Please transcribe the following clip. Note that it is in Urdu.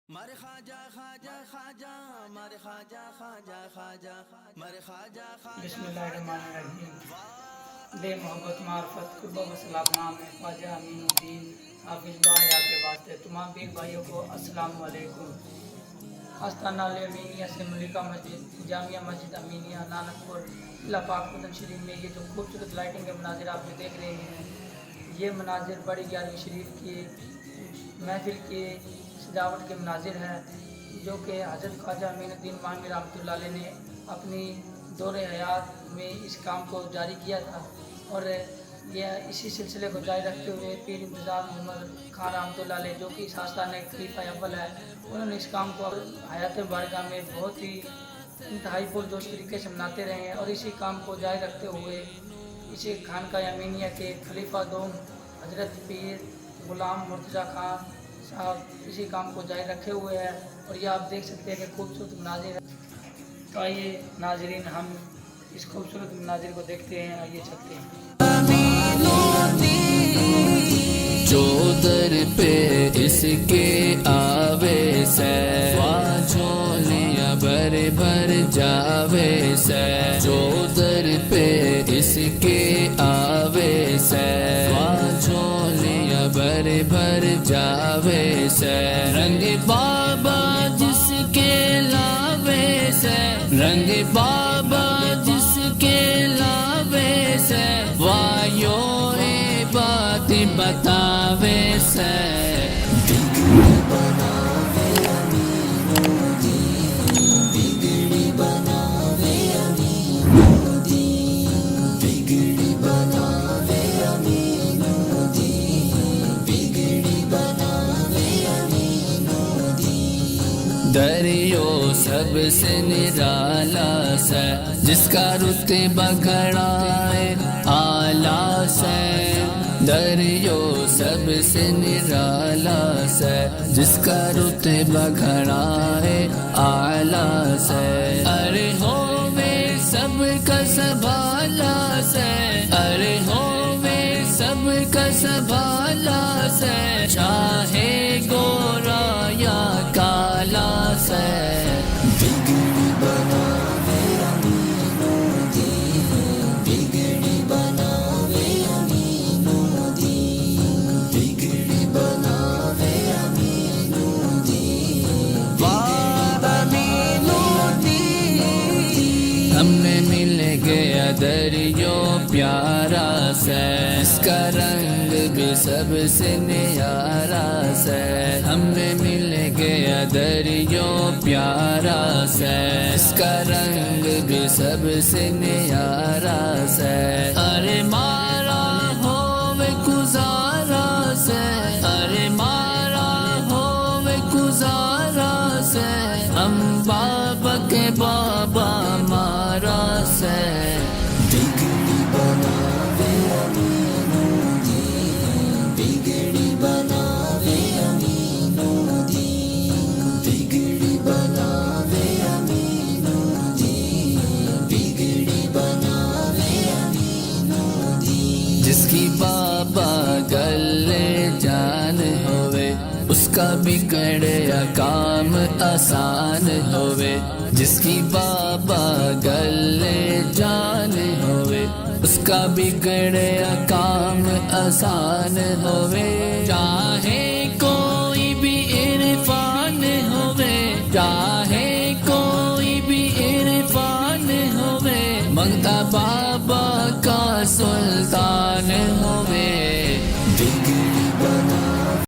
مارے خواجہ خواجہ خواجہ مارے خواجہ خواجہ خواجہ مارے خواجہ خواجہ. بسم اللہ الرحمن الرحیم. بے محبت معرفت قربہ و سلام نام ہے خواجہ امین الدین حافظ باحیا کے واسطے. تمام پیر بھائیوں کو السلام علیکم. آستانہ امینیہ سے ملکہ مسجد جامعہ مسجد امینیہ نانک پور اللہ پاک مدن شریف میں یہ جو خوبصورت لائٹنگ کے مناظر آپ جو دیکھ رہے ہیں، یہ مناظر بڑی 11ویں شریف کی محفل کی سجاوٹ کے مناظر ہے، جو کہ حضرت خواجہ امین الدین مانوی رحمۃ اللہ علیہ نے اپنی دور حیات میں اس کام کو جاری کیا تھا، اور یہ اسی سلسلے کو جاری رکھتے ہوئے پیر انتظار محمد خان رحمۃ اللہ علیہ، جو کہ اس آستانے خلیفہ اول ہے، انہوں نے اس کام کو حیات بارگاہ میں بہت ہی انتہائی پرجوش طریقے سے مناتے رہے ہیں، اور اسی کام کو جاری رکھتے ہوئے اسی خانقاہ امینیہ کے خلیفہ دوم حضرت پیر غلام مرتضیٰ خان صاحب اسی کام کو جاری رکھے ہوئے ہیں، اور یہ آپ دیکھ سکتے ہیں کہ خوبصورت مناظر ہے. تو آئیے ناظرین، ہم اس خوبصورت مناظر کو دیکھتے ہیں. آئیے چلتے ہیں. جو در پہ اس کے آوے سے جھولیاں بھر بھر جاوے سے، جو در پہ اس کے آوے سے جھولیاں بھر بھر جاوے سے، رنگ بابا جس کے لاوے سے، رنگ بابا جس کے لاوے سے، وایو بات بتاوے سے. دریو سب سے نرالا سے، جس کا رتبہ گھڑا ہے اعلیٰ سے، دریو سب سے نرالا سے، جس کا رتبہ گھڑا ہے اعلیٰ سے، ارے ہووے سب کا سنبھالا سے، ارے ہووے سب کا سنبھالا سے، چاہے گورا یا کالا سے. بگڑی بناوے امین الدین، بگڑی بناوے امین الدین، بگڑی بناوے امین الدین، امین الدین. ہم نے مل گیا دریو پیارا سے، اس کا رنگ بھی سب سے نیارا سے، ہم نے مل گیا دریو پیارا سے، اس کا رنگ بھی سب سے نیارا سے، ارے مارا ہووے گزارا سے، ارے مارا ہووے گزارا سے، ہم بابا کے بابا مارا سے. بگڑی بناوے امین الدین، بگڑی بناوے امین الدین، بگڑی بناوے امین الدین، بگڑی بناوے امین الدین. جس کی بابا گلے جان ہوئے، اس کا بگڑیا کام آسان ہوئے، جس کی بابا گلے جان ہوئے، اس کا بگڑیا کام آسان ہوئے، چاہے کوئی بھی عرفان ہوئے، چاہے کوئی بھی عرفان ہوئے، منگتا بابا کا سلطان ہوئے.